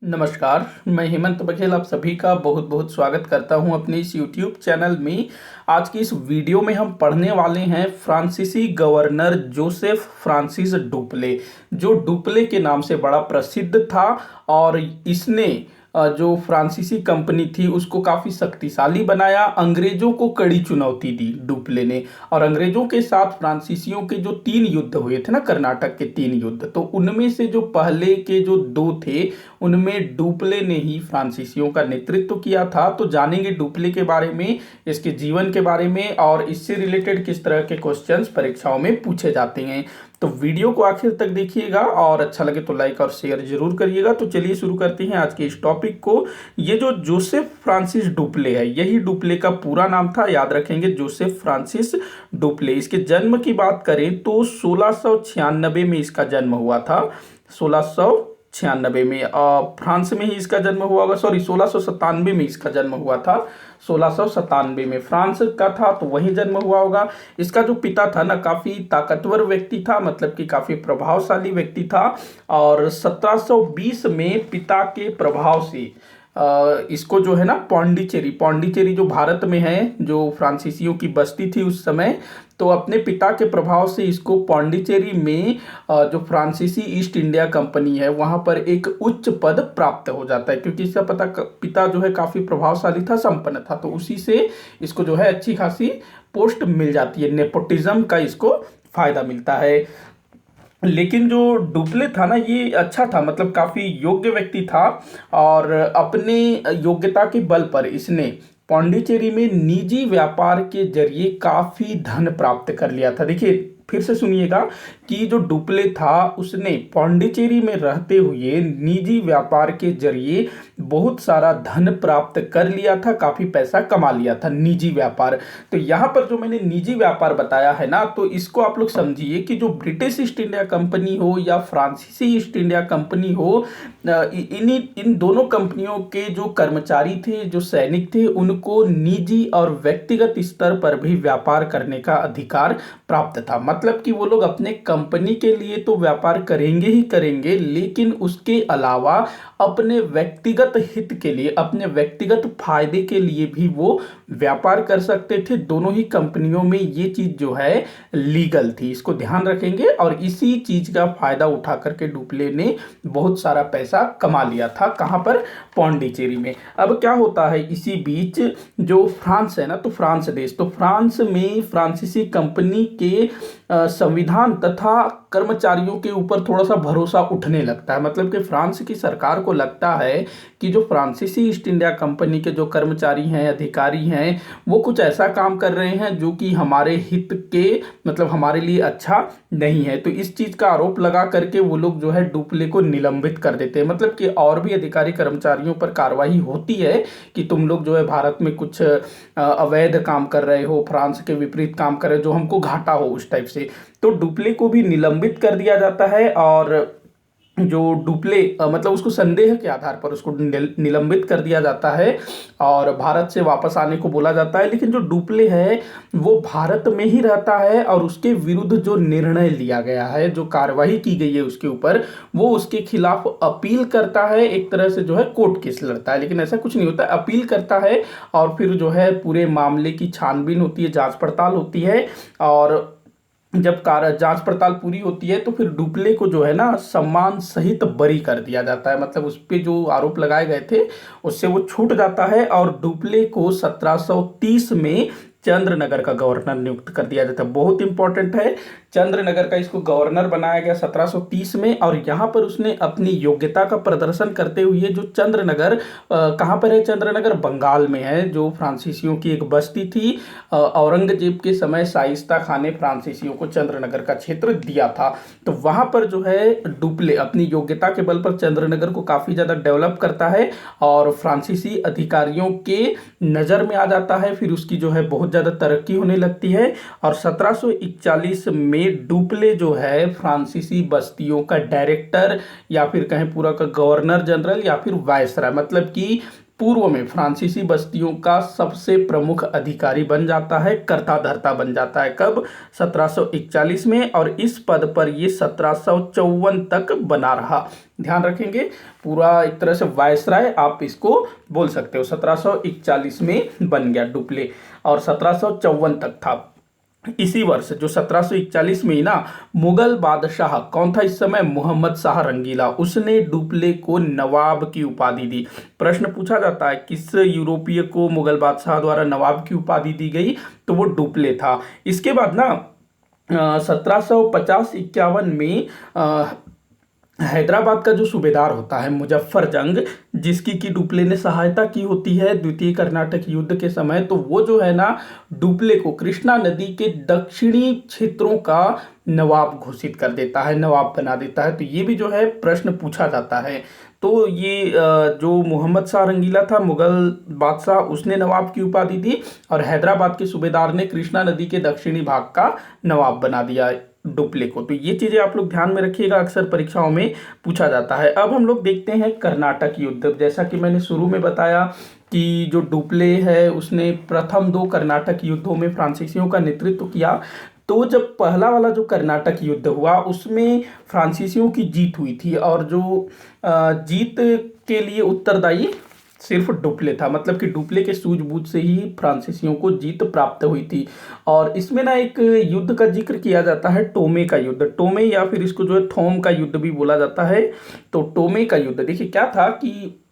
नमस्कार, मैं हेमंत बघेल आप सभी का बहुत बहुत स्वागत करता हूं अपने इस YouTube चैनल में। आज की इस वीडियो में हम पढ़ने वाले हैं फ्रांसीसी गवर्नर जोसेफ फ्रांसिस डुप्ले, जो डुप्ले के नाम से बड़ा प्रसिद्ध था। और इसने जो फ्रांसीसी कंपनी थी उसको काफ़ी शक्तिशाली बनाया, अंग्रेजों को कड़ी चुनौती दी डुप्ले ने। और अंग्रेजों के साथ फ्रांसीसियों के जो 3 युद्ध हुए थे ना, कर्नाटक के 3 युद्ध, तो उनमें से जो पहले के जो 2 थे उनमें डुप्ले ने ही फ्रांसीसियों का नेतृत्व किया था। तो जानेंगे डुप्ले के बारे में, इसके जीवन के बारे में और इससे रिलेटेड किस तरह के क्वेश्चंस परीक्षाओं में पूछे जाते हैं। तो वीडियो को आखिर तक देखिएगा और अच्छा लगे तो लाइक और शेयर जरूर करिएगा। तो चलिए शुरू करते हैं आज के इस टॉपिक को। ये जो जोसेफ फ्रांसिस डुप्ले है, यही डुप्ले का पूरा नाम था, याद रखेंगे, जोसेफ फ्रांसिस डुप्ले। इसके जन्म की बात करें तो 1696 में इसका जन्म हुआ था। 1696 में फ्रांस में ही इसका जन्म हुआ होगा, सॉरी 1697 में इसका जन्म हुआ था। 1697 में फ्रांस का था तो वही जन्म हुआ होगा। इसका जो पिता था ना, काफी ताकतवर व्यक्ति था, मतलब कि काफी प्रभावशाली व्यक्ति था। और 1720 में पिता के प्रभाव से इसको जो है ना पौंडीचेरी जो भारत में है, जो फ्रांसीसियों की बस्ती थी उस समय, तो अपने पिता के प्रभाव से इसको पौंडीचेरी में जो फ्रांसीसी ईस्ट इंडिया कंपनी है वहां पर एक उच्च पद प्राप्त हो जाता है। क्योंकि इसका पिता जो है काफी प्रभावशाली था, संपन्न था, तो उसी से इसको जो है अच्छी खासी पोस्ट मिल जाती है। नेपोटिज्म का इसको फायदा मिलता है। लेकिन जो डुप्ले था ना, ये अच्छा था, मतलब काफी योग्य व्यक्ति था। और अपने योग्यता के बल पर इसने पौंडीचेरी में निजी व्यापार के जरिए काफी धन प्राप्त कर लिया था। देखिए फिर से सुनिएगा कि जो डुप्ले था उसने पौंडीचेरी में रहते हुए निजी व्यापार के जरिए बहुत सारा धन प्राप्त कर लिया था, काफी पैसा कमा लिया था, निजी व्यापार। तो यहाँ पर जो मैंने निजी व्यापार बताया है ना, तो इसको आप लोग समझिए कि जो ब्रिटिश ईस्ट इंडिया कंपनी हो या फ्रांसीसी ईस्ट इंडिया कंपनी हो, इन दोनों कंपनियों के जो कर्मचारी थे, जो सैनिक थे, उनको निजी और व्यक्तिगत स्तर पर भी व्यापार करने का अधिकार प्राप्त था। मतलब कि वो लोग अपने कंपनी के लिए तो व्यापार करेंगे ही करेंगे, लेकिन उसके अलावा अपने व्यक्तिगत हित के लिए, अपने व्यक्तिगत फायदे के लिए भी वो व्यापार कर सकते थे। दोनों ही कंपनियों में ये चीज जो है लीगल थी, इसको ध्यान रखेंगे। और इसी चीज का फायदा उठा करके डुप्ले ने बहुत सारा पैसा कमा लिया था। कहां पर? पौंडीचेरी में। अब क्या होता है, इसी बीच जो फ्रांस है ना, तो फ्रांस देश, तो फ्रांस में फ्रांसीसी कंपनी के संविधान तथा कर्मचारियों के ऊपर थोड़ा सा भरोसा उठने लगता है। मतलब कि फ्रांस की सरकार को लगता है कि जो फ्रांसीसी ईस्ट इंडिया कंपनी के जो कर्मचारी हैं, अधिकारी हैं, वो कुछ ऐसा काम कर रहे हैं जो कि हमारे हित के, मतलब हमारे लिए अच्छा नहीं है। तो इस चीज का आरोप लगा करके वो लोग जो है डुप्ले को निलंबित कर देते हैं। मतलब कि और भी अधिकारी कर्मचारियों पर कार्रवाई होती है कि तुम लोग जो है भारत में कुछ अवैध काम कर रहे हो, फ्रांस के विपरीत काम कर रहे हो, जो हमको घाटा हो, उस टाइप से। तो डुप्ले को भी निलंबित कर दिया जाता है। और जो डुप्ले मतलब उसको संदेह के आधार पर उसको निलंबित कर दिया जाता है और भारत से वापस आने को बोला जाता है। लेकिन जो डुप्ले है वो भारत में ही रहता है और उसके विरुद्ध जो निर्णय लिया गया है, जो कार्रवाई की गई है उसके ऊपर, वो उसके खिलाफ अपील करता है। एक तरह से जो है कोर्ट केस लड़ता है, लेकिन ऐसा कुछ नहीं होता, अपील करता है। और फिर जो है पूरे मामले की छानबीन होती है, जांच पड़ताल होती है। और जब जांच पड़ताल पूरी होती है तो फिर डुप्ले को जो है ना सम्मान सहित बरी कर दिया जाता है। मतलब उस पे जो आरोप लगाए गए थे उससे वो छूट जाता है। और डुप्ले को 1730 में चंद्रनगर का गवर्नर नियुक्त कर दिया जाता है। बहुत इंपॉर्टेंट है, चंद्रनगर का इसको गवर्नर बनाया गया 1730 में। और यहाँ पर उसने अपनी योग्यता का प्रदर्शन करते हुए, जो चंद्रनगर कहाँ पर है? चंद्रनगर बंगाल में है, जो फ्रांसीसियों की एक बस्ती थी। औरंगजेब के समय शाइस्ता खान ने फ्रांसीसियों को चंद्रनगर का क्षेत्र दिया था। तो वहां पर जो है डुप्ले अपनी योग्यता के बल पर चंद्रनगर को काफी ज्यादा डेवलप करता है और फ्रांसीसी अधिकारियों के नजर में आ जाता है। फिर उसकी जो है बहुत ज्यादा तरक्की होने लगती है। और 1741 में डुप्ले जो है फ्रांसीसी बस्तियों का डायरेक्टर, या फिर कहें पूरा का गवर्नर जनरल, या फिर वायसराय, मतलब कि पूर्व में फ्रांसीसी बस्तियों का सबसे प्रमुख अधिकारी बन जाता है, कर्ता धर्ता बन जाता है। कब? 1741 में, और इस पद पर ये 1754 तक बना रहा। ध्यान रखेंगे, पूरा एक तरह से वायसराय आप इसको बोल सकते हो। 1741 में बन गया डुप्ले और 1754 तक था। इसी वर्ष जो 1741 में ही ना, मुगल बादशाह कौन था इस समय? मोहम्मद शाह रंगीला, उसने डुप्ले को नवाब की उपाधि दी। प्रश्न पूछा जाता है किस यूरोपीय को मुगल बादशाह द्वारा नवाब की उपाधि दी गई, तो वो डुप्ले था। इसके बाद ना 1750-51 में हैदराबाद का जो सूबेदार होता है मुजफ्फर जंग, जिसकी की डुप्ले ने सहायता की होती है द्वितीय कर्नाटक युद्ध के समय, तो वो जो है ना डुप्ले को कृष्णा नदी के दक्षिणी क्षेत्रों का नवाब घोषित कर देता है, नवाब बना देता है। तो ये भी जो है प्रश्न पूछा जाता है। तो ये जो मोहम्मद शाह रंगीला था मुगल बादशाह, उसने नवाब की उपाधि दी और हैदराबाद के सूबेदार ने कृष्णा नदी के दक्षिणी भाग का नवाब बना दिया डुप्ले को। तो ये चीजें आप लोग ध्यान में रखिएगा, अक्सर परीक्षाओं में पूछा जाता है। अब हम लोग देखते हैं कर्नाटक युद्ध। जैसा कि मैंने शुरू में बताया कि जो डुप्ले है उसने प्रथम 2 कर्नाटक युद्धों में फ्रांसीसियों का नेतृत्व किया। तो जब पहला वाला जो कर्नाटक युद्ध हुआ उसमें फ्रांसीसियों की जीत हुई थी, और जो जीत के लिए उत्तरदायी सिर्फ डुप्ले था। मतलब कि डुप्ले के सूझबूझ से ही फ्रांसीसियों को जीत प्राप्त हुई थी। और इसमें ना एक युद्ध का जिक्र किया जाता है, टोमे का युद्ध। टोमे या फिर इसको जो है थोम का युद्ध भी बोला जाता है। तो टोमे का युद्ध देखिए क्या था कि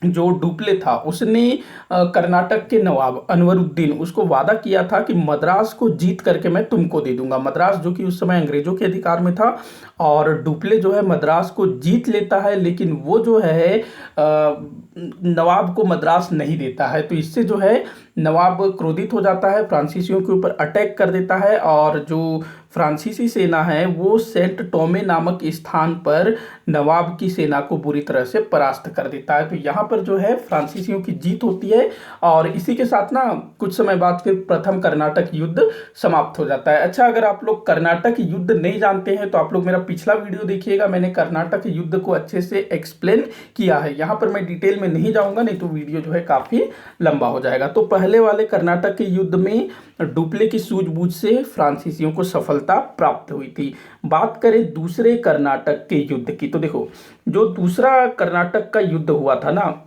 जो डुप्ले था उसने कर्नाटक के नवाब अनवरुद्दीन, उसको वादा किया था कि मद्रास को जीत करके मैं तुमको दे दूंगा। मद्रास जो कि उस समय अंग्रेजों के अधिकार में था, और डुप्ले जो है मद्रास को जीत लेता है, लेकिन वो जो है नवाब को मद्रास नहीं देता है। तो इससे जो है नवाब क्रोधित हो जाता है, फ्रांसीसियों के ऊपर अटैक कर देता है, और जो फ्रांसीसी सेना है वो सेंट टोमे नामक स्थान पर नवाब की सेना को बुरी तरह से परास्त कर देता है। तो यहाँ पर जो है फ्रांसीसियों की जीत होती है, और इसी के साथ ना कुछ समय बाद फिर प्रथम कर्नाटक युद्ध समाप्त हो जाता है। अच्छा, अगर आप लोग कर्नाटक युद्ध नहीं जानते हैं तो आप लोग मेरा पिछला वीडियो देखिएगा, मैंने कर्नाटक युद्ध को अच्छे से एक्सप्लेन किया है। यहाँ पर मैं डिटेल में नहीं जाऊँगा, नहीं तो वीडियो जो है काफ़ी लंबा हो जाएगा। तो पहले वाले कर्नाटक के युद्ध में डुप्ले की सूझबूझ से फ्रांसीसियों को सफलता प्राप्त हुई थी। बात करें दूसरे कर्नाटक के युद्ध की, तो देखो जो दूसरा कर्नाटक का युद्ध हुआ था ना,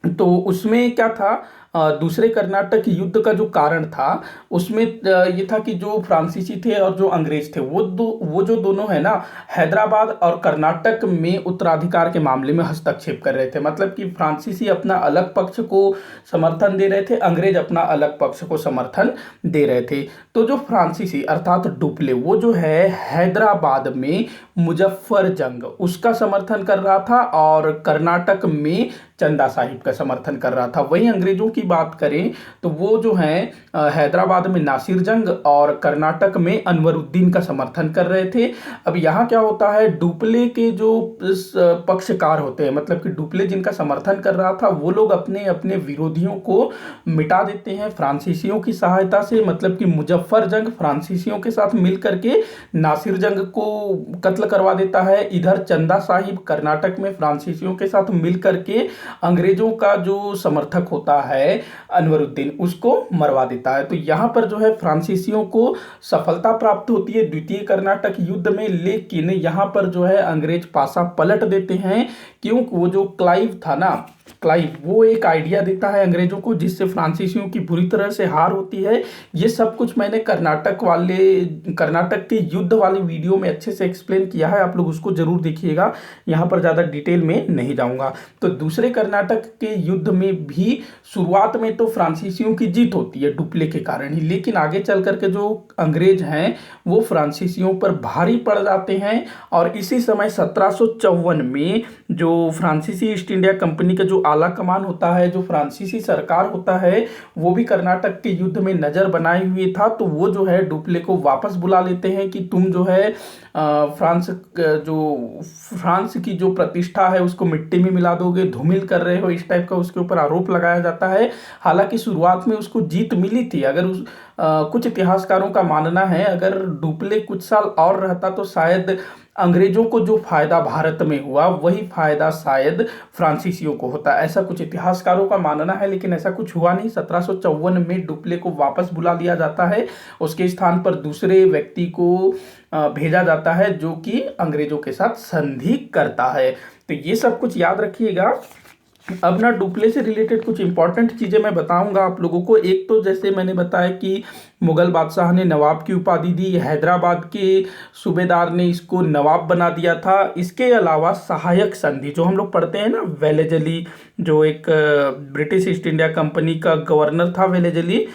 तो उसमें क्या था, दूसरे कर्नाटक युद्ध का जो कारण था उसमें ये था कि जो फ्रांसीसी थे और जो अंग्रेज थे वो जो दोनों है ना, हैदराबाद और कर्नाटक में उत्तराधिकार के मामले में हस्तक्षेप कर रहे थे। मतलब कि फ्रांसीसी अपना अलग पक्ष को समर्थन दे रहे थे, अंग्रेज अपना अलग पक्ष को समर्थन दे रहे थे। तो जो फ्रांसीसी अर्थात डुप्ले, वो जो है हैदराबाद में मुजफ्फर जंग उसका समर्थन कर रहा था, और कर्नाटक में चंदा साहिब का समर्थन कर रहा था। वहीं अंग्रेजों की बात करें तो वो जो है हैदराबाद में नासिर जंग और कर्नाटक में अनवरुद्दीन का समर्थन कर रहे थे। अब यहाँ क्या होता है, डुप्ले के जो पक्षकार होते हैं, मतलब कि डुप्ले जिनका समर्थन कर रहा था, वो लोग अपने अपने विरोधियों को मिटा देते हैं फ्रांसीसियों की सहायता से। मतलब कि मुजफ्फर जंग फ्रांसीसियों के साथ मिल करके नासिर जंग को कत्ल करवा देता है। इधर चंदा साहिब कर्नाटक में फ्रांसीसियों के साथ मिल करके अंग्रेजों का जो समर्थक होता है अनवरुद्दीन, उसको मरवा देता है। तो यहाँ पर जो है फ्रांसीसियों को सफलता प्राप्त होती है द्वितीय कर्नाटक युद्ध में, लेकिन यहाँ पर जो है अंग्रेज पासा पलट देते हैं। क्योंकि वो जो क्लाइव था ना, क्लाइव वो एक आइडिया देता है अंग्रेजों को, जिससे फ्रांसीसियों की बुरी तरह से हार होती है। ये सब कुछ मैंने कर्नाटक के युद्ध वाले वीडियो में अच्छे से एक्सप्लेन किया है, आप लोग उसको जरूर देखिएगा, यहाँ पर ज़्यादा डिटेल में नहीं जाऊँगा। तो दूसरे कर्नाटक के युद्ध में भी शुरुआत में तो फ्रांसीसियों की जीत होती है डुप्ले के कारण ही, लेकिन आगे चल करके जो अंग्रेज हैं वो फ्रांसीसियों पर भारी पड़ जाते हैं। और इसी समय 1754 में जो फ्रांसीसी ईस्ट इंडिया कंपनी का जो आला कमान होता है, जो फ्रांसीसी सरकार होता है, वो भी कर्नाटक के युद्ध में नज़र बनाए हुए था। तो वो जो है डुप्ले को वापस बुला लेते हैं कि तुम जो है फ्रांस की जो प्रतिष्ठा है उसको मिट्टी में मिला दोगे, धूमिल कर रहे हो, इस टाइप का उसके ऊपर आरोप लगाया जाता है। हालांकि शुरुआत में उसको जीत मिली थी। अगर कुछ इतिहासकारों का मानना है, अगर डुप्ले कुछ साल और रहता तो शायद अंग्रेजों को जो फायदा भारत में हुआ वही फायदा शायद फ्रांसीसियों को होता, ऐसा कुछ इतिहासकारों का मानना है। लेकिन ऐसा कुछ हुआ नहीं। 1754 में डुप्ले को वापस बुला लिया जाता है, उसके स्थान पर दूसरे व्यक्ति को भेजा जाता है जो कि अंग्रेजों के साथ संधि करता है। तो ये सब कुछ याद रखिएगा। अब ना डुप्ले से रिलेटेड कुछ इंपॉर्टेंट चीज़ें मैं बताऊंगा आप लोगों को। एक तो जैसे मैंने बताया कि मुगल बादशाह ने नवाब की उपाधि दी, हैदराबाद के सूबेदार ने इसको नवाब बना दिया था। इसके अलावा सहायक संधि जो हम लोग पढ़ते हैं ना, वेलेजली, जो एक ब्रिटिश ईस्ट इंडिया कंपनी का गवर्नर था वेलेजली,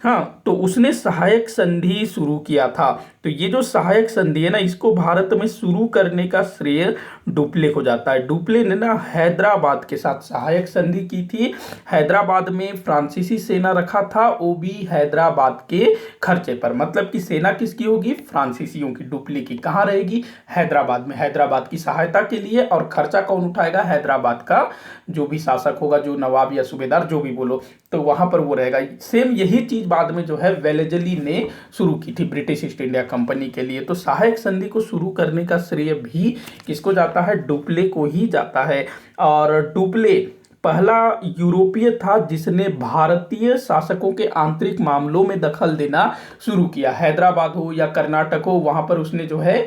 हाँ, तो उसने सहायक संधि शुरू किया था। तो ये जो सहायक संधि है ना, इसको भारत में शुरू करने का श्रेय डुप्ले को जाता है। डुप्ले ने ना हैदराबाद के साथ सहायक संधि की थी। हैदराबाद में फ्रांसीसी सेना रखा था, वो भी हैदराबाद के खर्चे पर। मतलब कि सेना किसकी होगी? फ्रांसीसियों की। डुप्ले की कहाँ रहेगी? हैदराबाद में, हैदराबाद की सहायता के लिए। और खर्चा कौन उठाएगा? हैदराबाद का जो भी शासक होगा, जो नवाब या सूबेदार जो भी बोलो, तो वहां पर वो रहेगा। सेम यही चीज बाद में जो है वेलेजली ने शुरू की थी ब्रिटिश ईस्ट इंडिया कंपनी के लिए। तो सहायक संधि को शुरू करने का श्रेय भी किसको जाता है? डुप्ले को ही जाता है। और डुप्ले पहला यूरोपीय था जिसने भारतीय शासकों के आंतरिक मामलों में दखल देना शुरू किया। हैदराबाद हो या कर्नाटक हो, वहां पर उसने जो है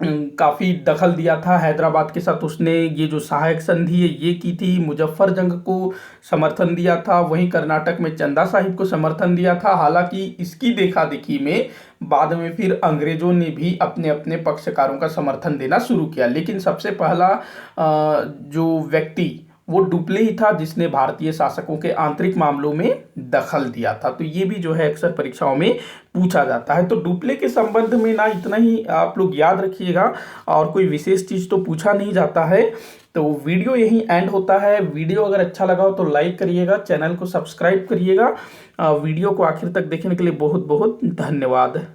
काफी दखल दिया था। हैदराबाद के साथ उसने ये जो सहायक संधि है ये की थी। मुजफ्फर जंग को समर्थन दिया था। वहीं कर्नाटक में चंदा साहिब को समर्थन दिया था। हालांकि इसकी देखा देखी में बाद में फिर अंग्रेजों ने भी अपने अपने पक्षकारों का समर्थन देना शुरू किया। लेकिन सबसे पहला जो व्यक्ति वो डुप्ले ही था जिसने भारतीय शासकों के आंतरिक मामलों में दखल दिया था। तो ये भी जो है अक्सर परीक्षाओं में पूछा जाता है। तो डुप्ले के संबंध में ना इतना ही आप लोग याद रखिएगा, और कोई विशेष चीज़ तो पूछा नहीं जाता है। तो वीडियो यहीं एंड होता है। वीडियो अगर अच्छा लगा हो तो लाइक करिएगा, चैनल को सब्सक्राइब करिएगा। वीडियो को आखिर तक देखने के लिए बहुत बहुत धन्यवाद।